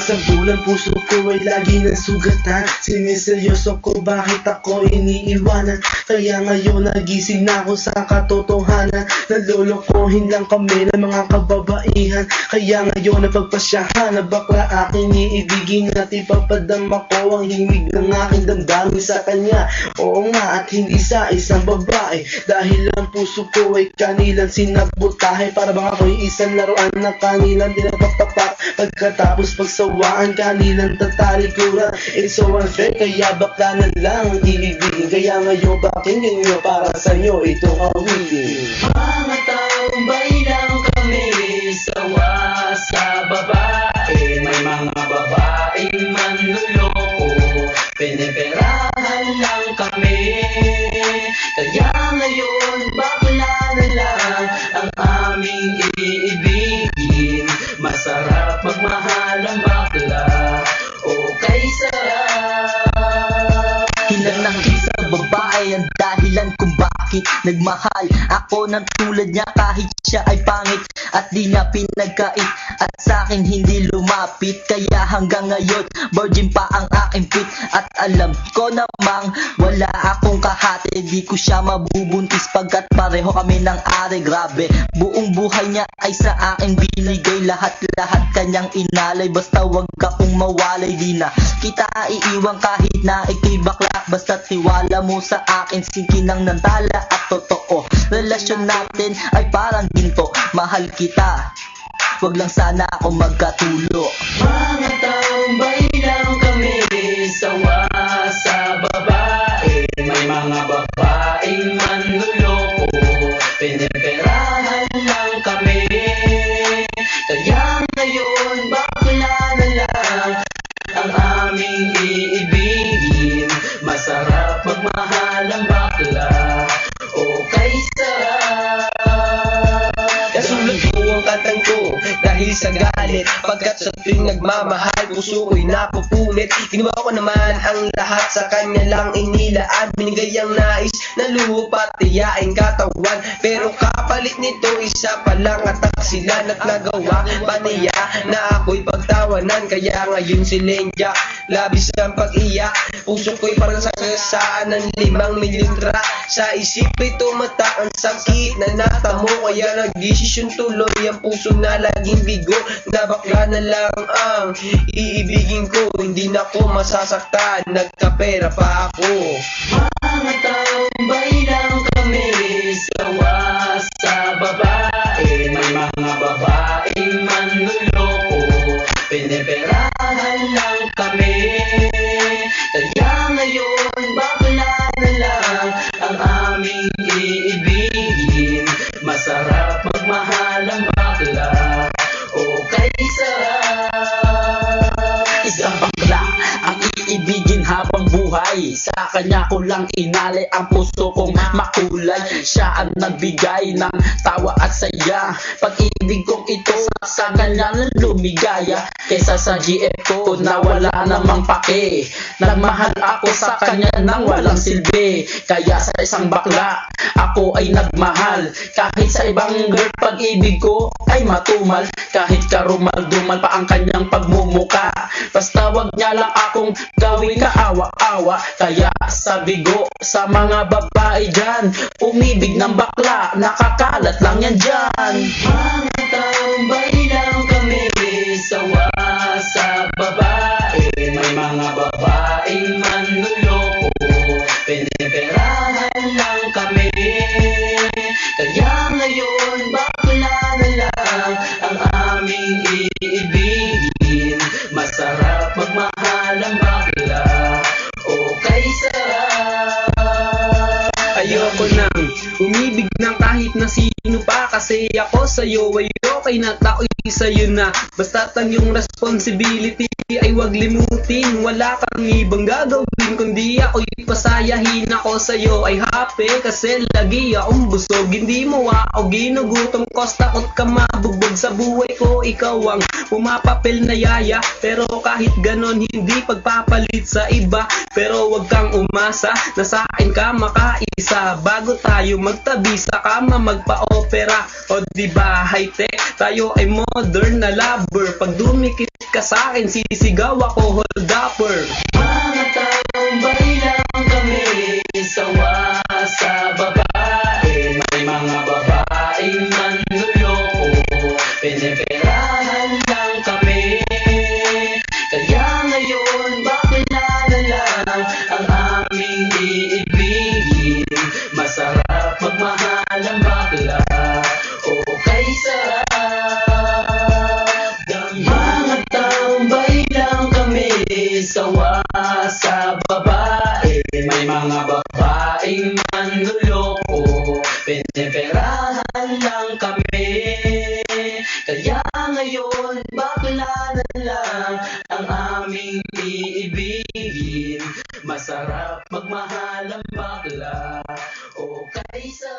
Sa bulan puso ko ay lagi ng sugatan. Siniseryoso ko bakit ako iniiwanan. Kaya ngayon nagising na ako sa katotohanan. Nalolokohin lang kami ng mga kababaihan. Kaya ngayon napagpasyahan na bakla aking iibigin at ipapadama ko ang himig ng aking damdamin sa kanya. Oo nga, at hindi sa isang babae, dahil ang puso ko ay kanilang sinabotahe. Para bang ako'y isang laruan na kanilang dinapaktapak. Pagkatapos pagsawaan, kanilang tatalikuran. It's so unfair, kaya bakla na lang ang iibigin. Kaya ngayon pakinggan nyo, para sa'yo itong awitin. Mga taong baylang kami, sawa sa babae. May mga babaeng manluloko, piniperahan lang kami. Kaya ngayon bakla na lang ang aming iibigin. Masarap magmahal ang bakla, okay sarap. Hinanakit sa babae ang dahilan kung bakit nagmahal ako ng tulad niya kahit siya ay pangit at di niya pinagkait at sa'kin hindi lumapit. Kaya hanggang ngayon virgin pa ang aking pit at alam ko namang wala akong kahati. Di ko siya mabubuntis pagkat pareho kami ng ari. Grabe, buong buhay niya ay sa akin binigay. Lahat-lahat kanyang inalay, basta wag akong mawalay. Di na kita iiwan kahit na ikay bakla. Basta tiwala mo sa akin, sikinang ng tala at totoo. Relasyon natin ay parang ginto, mahal kita, wag lang sana ako magkatulo. Mga taong baylang kami, sawa sa babae. May mga babaeng manluloko, piniperahan lang kami. Kaya ngayon bakla na lang ang aming iibigin. Masarap magmahal ang bakla, okay sarap. Nasulat ko ang katang ko dahil sa galit, pagkat sa tuwing nagmamahal puso ko'y napupunit. Ginawa ko naman ang lahat, sa kanya lang inilaan. Binigay ang nais na lupa, tiyaing katawan. Pero kapalit nito isa pa lang at taksilan. At nagawa pa niya na ako'y pagtawanan. Kaya ngayon si Lenja, labis ang pag-iyak. Puso ko'y parang sagasaan ng 5 mililitra. Sa isip ay tumata ang sakit na natamo. Kaya nagdesisyon tuloy ang puso na laging bigo, na bakla na lang ang iibigin ko. Hindi na ko masasaktan, nagkapera pa ako. Mga taong baylang kami, sawa sa babae. May mga babaeng manluloko, piniperahan lang kami. Kaya ngayon bakla na lang ang aming iibigin. Masarap magmahal ang bakla, okay sarap. Isang bakla ang iibigin habang buhay. Sa kanya ko lang inalay ang puso kong makulay. Siya ang nagbigay ng tawa at saya. Pag-ibig kong ito sa kanya na lumigaya. Kesa sa GF ko na wala namang pake. Nagmahal ako sa kanya nang walang silbi. Kaya sa isang bakla ako ay nagmahal. Kahit sa ibang girl pag-ibig ko ay matumal. Kahit karumal-dumal pa ang kanyang pagmumuka. Basta wag niya lang akong gawing kaawa-awa. Kaya sabi ko sa mga babae dyan, umibig ng bakla, nakakalat lang yan dyan. Mga taong baylang kami, sawa sa babae. May mga babaeng manluloko, piniperahan lang kami. Kaya ngayon bakla na lang ang aming iibigin. Masarap magmahal ang bakla, okay sarap. Ayoko nang umibig ng kahit na sino pa, kasi ako sa'yo ay okay na, tao'y sa'yo na. Basta't ang iyong responsibility ay wag limutin. Wala kang ibang gagawin kundi ako'y pasayahin. Ako sa'yo ay happy kasi lagi akong busog. Hindi mo ako ginugutom ko, takot ka mabugbog sa buhay ko. Ikaw ang pumapapil na yaya, pero kahit ganon hindi pagpapalit sa iba. Pero wag kang umasa na sa akin ka makaisa. Bago tayo magtabi sa kama magpa-opera, o diba high-tech, tayo ay modern na lover. Pag dumikit ka sa'kin, sisigaw ako hold upper. Mga tambay lang kami, sawa sa babae. May mga babaeng manluloko, piniperahan lang kami. Kaya ngayon bakla na lang ang aming iibigin. Masarap magmahal ang bakla, okay sarap. Mga tambay lang kami, sawa sa babae. May mga babaeng manluloko, piniperahan lang kami. Kaya ngayon bakla na lang ang aming iibigin. Masarap magmahal